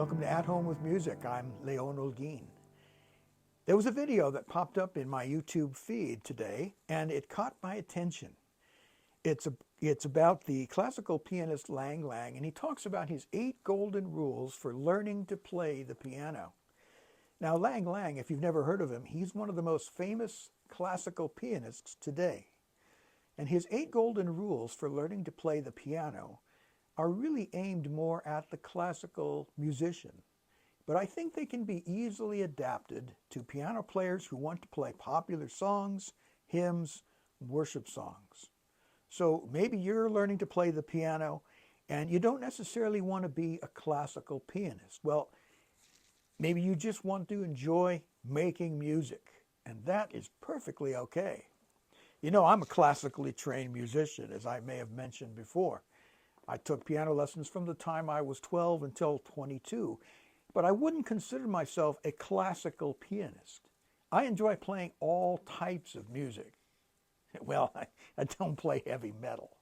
Welcome to At Home with Music. I'm Leon Olguin. There was a video that popped up in my YouTube feed today, and it caught my attention. It's about the classical pianist Lang Lang, and he talks about his 8 golden rules for learning to play the piano. Now, Lang Lang, if you've never heard of him, he's one of the most famous classical pianists today. And his 8 golden rules for learning to play the piano are really aimed more at the classical musician. But I think they can be easily adapted to piano players who want to play popular songs, hymns, worship songs. So maybe you're learning to play the piano and you don't necessarily want to be a classical pianist. Well, maybe you just want to enjoy making music, and that is perfectly okay. You know, I'm a classically trained musician, as I may have mentioned before. I took piano lessons from the time I was 12 until 22, but I wouldn't consider myself a classical pianist. I enjoy playing all types of music. Well, I don't play heavy metal.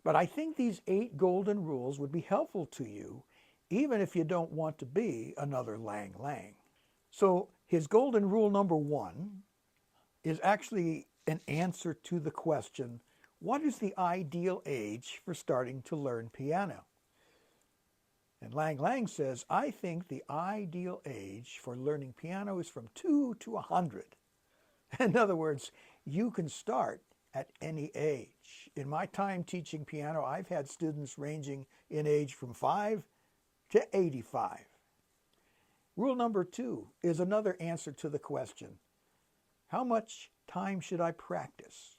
But I think these 8 golden rules would be helpful to you, even if you don't want to be another Lang Lang. So his golden rule number 1 is actually an answer to the question, what is the ideal age for starting to learn piano? And Lang Lang says, I think the ideal age for learning piano is from 2 to 100. In other words, you can start at any age. In my time teaching piano, I've had students ranging in age from 5 to 85. Rule number 2 is another answer to the question, how much time should I practice?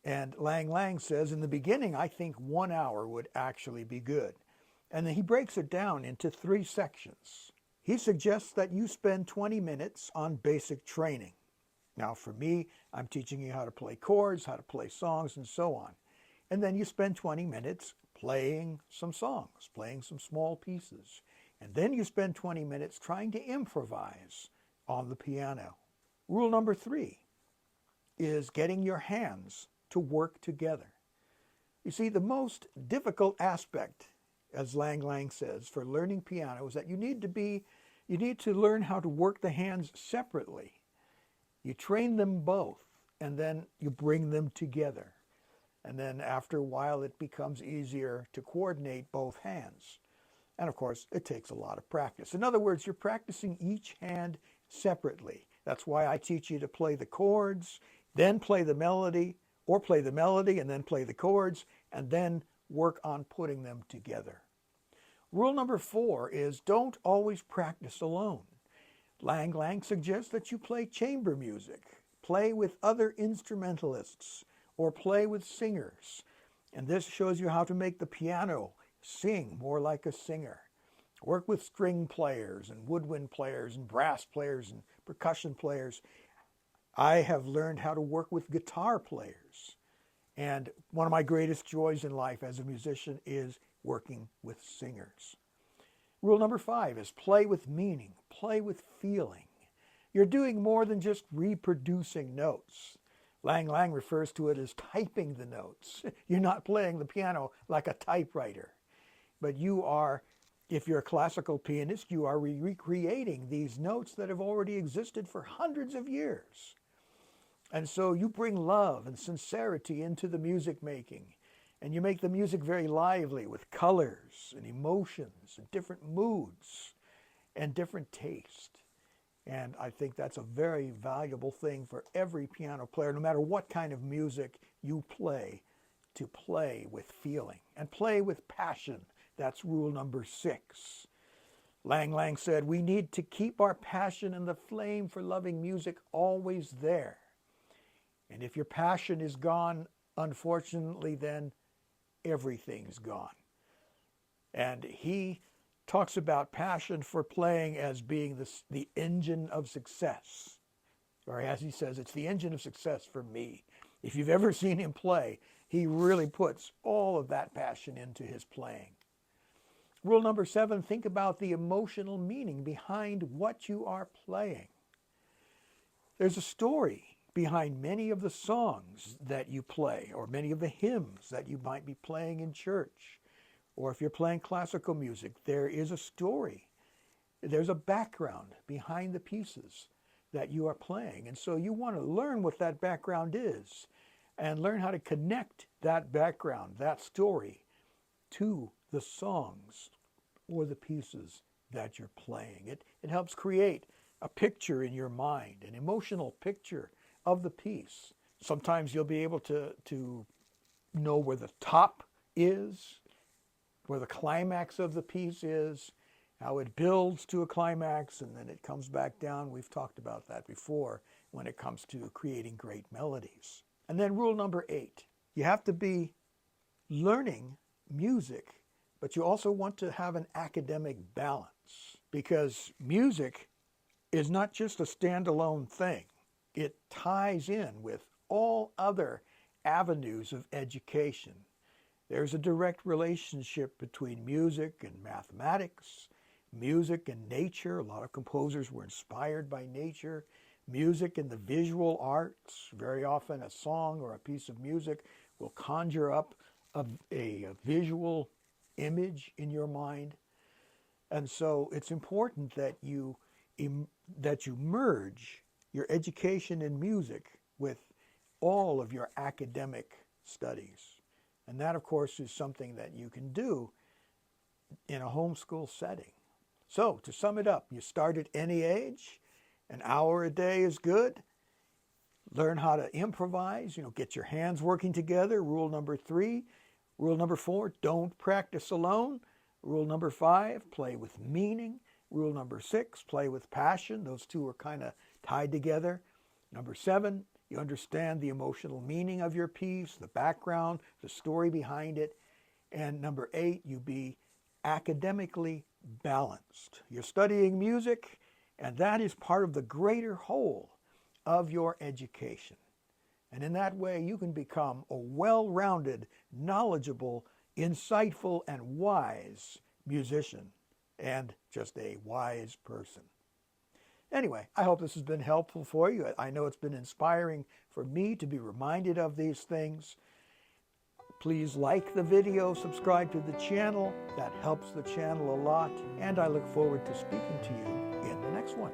And Lang Lang says, in the beginning, I think 1 hour would actually be good. And then he breaks it down into 3 sections. He suggests that you spend 20 minutes on basic training. Now, for me, I'm teaching you how to play chords, how to play songs, and so on. And then you spend 20 minutes playing some songs, playing some small pieces. And then you spend 20 minutes trying to improvise on the piano. Rule number 3 is getting your hands to work together. You see, the most difficult aspect, as Lang Lang says, for learning piano is that you need to learn how to work the hands separately. You train them both, and then you bring them together. And then after a while, it becomes easier to coordinate both hands. And of course, it takes a lot of practice. In other words, you're practicing each hand separately. That's why I teach you to play the chords, then play the melody, or play the melody and then play the chords, and then work on putting them together. Rule number 4 is don't always practice alone. Lang Lang suggests that you play chamber music, play with other instrumentalists, or play with singers. And this shows you how to make the piano sing more like a singer. Work with string players and woodwind players and brass players and percussion players. I have learned how to work with guitar players. And one of my greatest joys in life as a musician is working with singers. Rule number 5 is play with meaning, play with feeling. You're doing more than just reproducing notes. Lang Lang refers to it as typing the notes. You're not playing the piano like a typewriter, but you are, if you're a classical pianist, you are recreating these notes that have already existed for hundreds of years. And so you bring love and sincerity into the music making, and you make the music very lively with colors and emotions and different moods and different taste. And I think that's a very valuable thing for every piano player, no matter what kind of music you play, to play with feeling and play with passion. That's rule number 6. Lang Lang said, we need to keep our passion and the flame for loving music always there. And if your passion is gone, unfortunately, then everything's gone. And he talks about passion for playing as being the engine of success. Or as he says, it's the engine of success for me. If you've ever seen him play, he really puts all of that passion into his playing. Rule number 7, think about the emotional meaning behind what you are playing. There's a story behind many of the songs that you play, or many of the hymns that you might be playing in church, Or if you're playing classical music, there is a story. There's a background behind the pieces that you are playing. And so you want to learn what that background is and learn how to connect that background, that story, to the songs or the pieces that you're playing. It helps create a picture in your mind, an emotional picture of the piece. Sometimes you'll be able to know where the top is, where the climax of the piece is, how it builds to a climax and then it comes back down. We've talked about that before when it comes to creating great melodies. And then rule number 8, you have to be learning music, but you also want to have an academic balance, because music is not just a standalone thing. It ties in with all other avenues of education. There's a direct relationship between music and mathematics, music and nature. A lot of composers were inspired by nature. Music and the visual arts. Very often a song or a piece of music will conjure up a visual image in your mind. And so it's important that you merge your education in music with all of your academic studies. And that, of course, is something that you can do in a homeschool setting. So, to sum it up, you start at any age. An hour a day is good. Learn how to improvise, get your hands working together. Rule number 3. Rule number 4, don't practice alone. Rule number 5, play with meaning. Rule number 6, play with passion. Those two are kind of tied together. Number 7, you understand the emotional meaning of your piece, the background, the story behind it. And number 8, you be academically balanced. You're studying music, and that is part of the greater whole of your education. And in that way, you can become a well-rounded, knowledgeable, insightful, and wise musician, and just a wise person. Anyway, I hope this has been helpful for you. I know it's been inspiring for me to be reminded of these things. Please like the video, subscribe to the channel. That helps the channel a lot. And I look forward to speaking to you in the next one.